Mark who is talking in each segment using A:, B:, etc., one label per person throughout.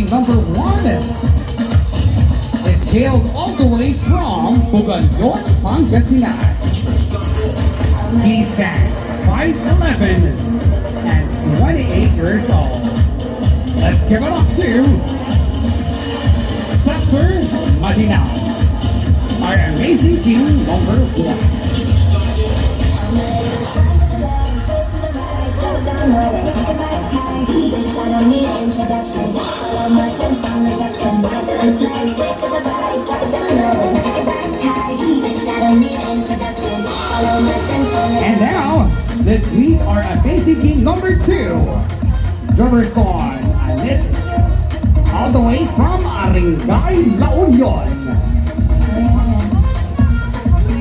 A: number 1 is hailed all the way from Mapandan, Pangasinan. He stands 5'11" and 28 years old. Let's give it up to Mapandan, our amazing king number 1.
B: I don't need introduction. Follow my simple rejection. Right to the left, switch to the right. Drop it down low and take it back high. Bitch, I don't need introduction. Follow my simple rejection.
A: And now, let's meet our amazing king number 2. Drummer song, Alit, all the way from Arengay, La Union.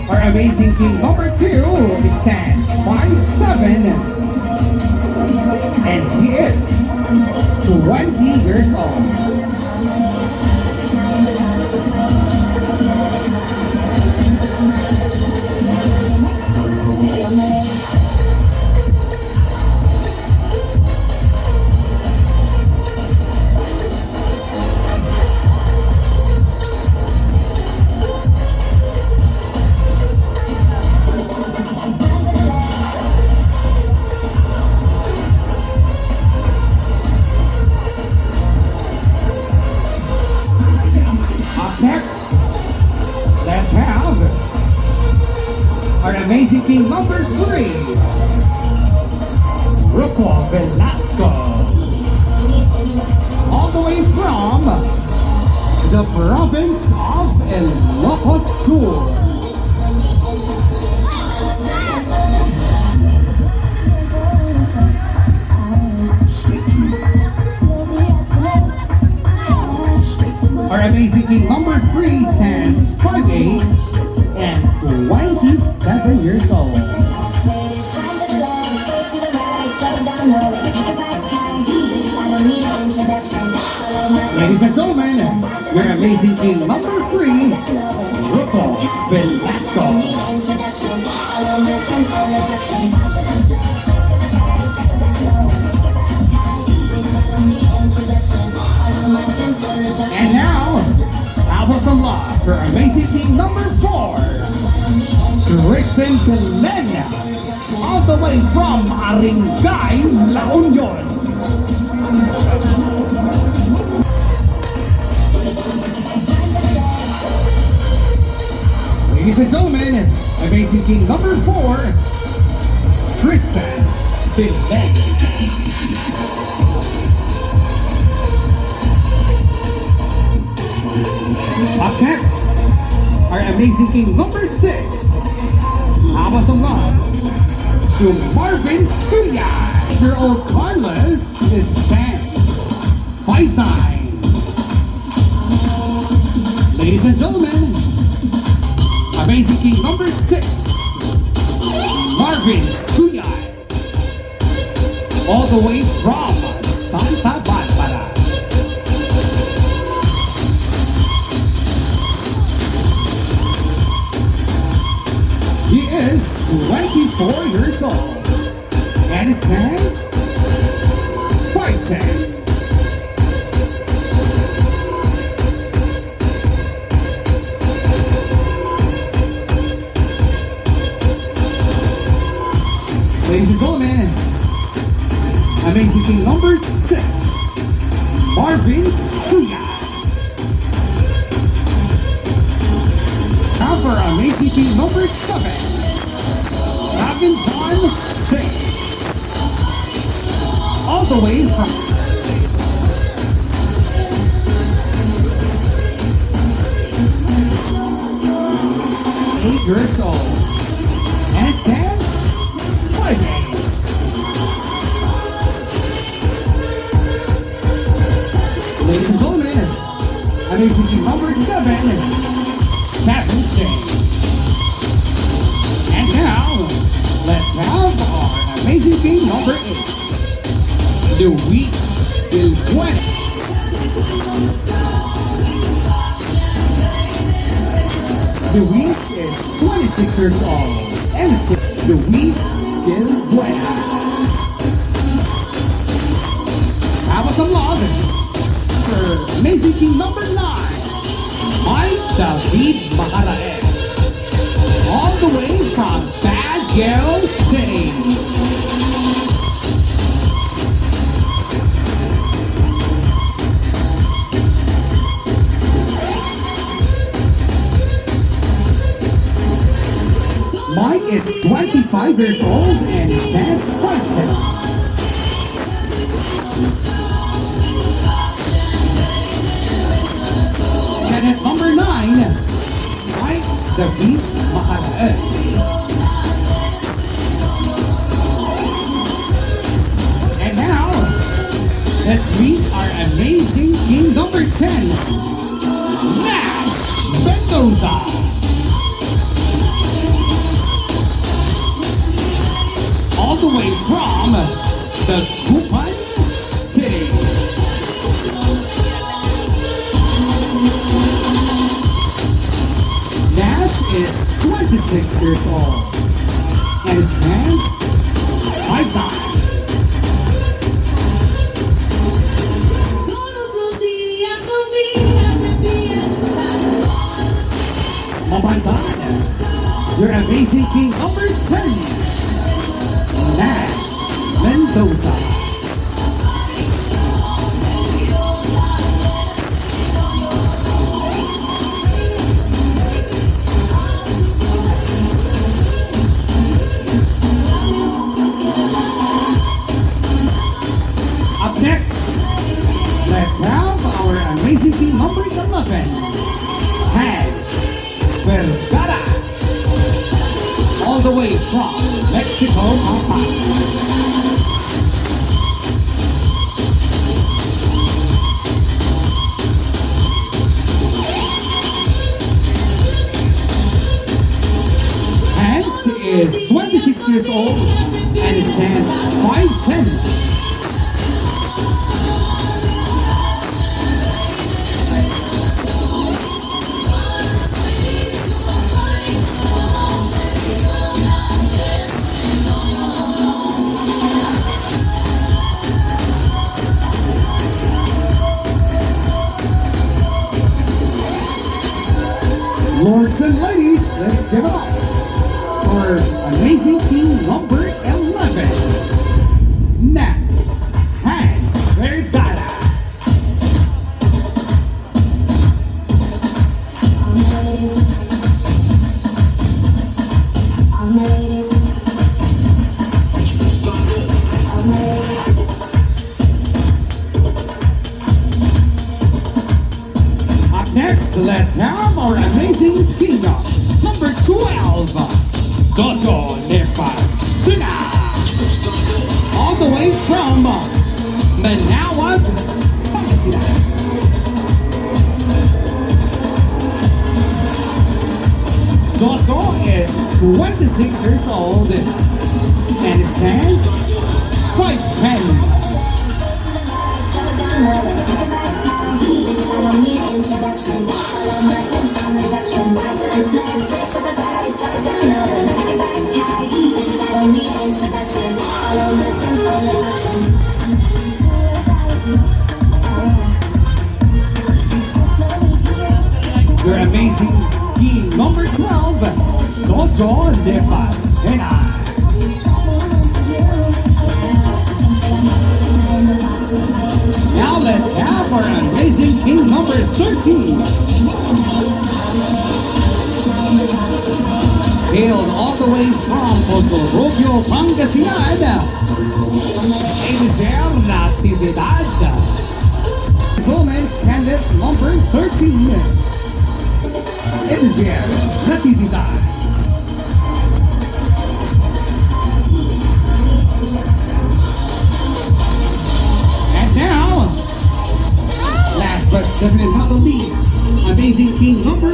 A: Our amazing king number 2 stands 5'7", and he is 20 years old. Next, let's have our amazing king number 3, Rocco Velasco, all the way from the province of Ilocos Sur. Our amazing king number 3 stands 5'8" and 27 years old. Ladies and gentlemen, your amazing king number 3, Rocco Velasco. And now, out of the lot for amazing king number 4, Tristan Glenn, all the way from Arengay, La Union. Ladies and gentlemen, amazing king number 4, Tristan Glenn. Up next, our amazing king number 6, Awas of Love, to Marvin Suya. Your old Carlos is 5'9". Ladies and gentlemen, amazing king number 6, Marvin Suya, all the way from Santa Barbara. He is 24 years old and stands 5'10". Ladies and gentlemen, amazing king number 6, Marvin Suya. Now for amazing king number 7, Mapandan Singh, all the way from 8 years old and stands 5'8". Ladies and gentlemen, amazing king number 7, Mapandan Singh. And now, let's have our amazing king number 8, Luis Vilbuena. Luis is 26 years old and is Luis Vilbuena. How about some love for years old and stands 5'10". And at number 9, Mike the Beast Mapandan. And now, let's meet our amazing king number 10, Mendoza. All the way from the Kupan City. Nash is 26 years old and stands 5'9".
B: Todos los días son días de fiesta.
A: Mapandan, your amazing king number 10, Nash Mendoza. Up next, let's have our amazing king number 11, Hag Vergara. All the way from Mexico, Mapandan. Hans is 26 years old and stands 5'10". Lords and ladies, let's give it up for amazing king number 11, Nat Hans Vergara. Up next, let's have our amazing kingdom number 12, Toto Nepasina. All the way from Manawan, Pangasinan. Toto is 26 years old and stands 5'10".
B: I don't need introduction. Follow my simple instruction. Right to the left, switch to the right, drop it down low and take it back high. Bitch, I don't need introduction. Follow my simple instruction.
A: Your amazing king number 12, Toto Nepasina. Now let's have our amazing king number 13. Hailed all the way from Posorobio, Pangasinan. It is their Natividad. Woman candidate number 13. It is their Natividad. Now, last but definitely not the least, amazing king number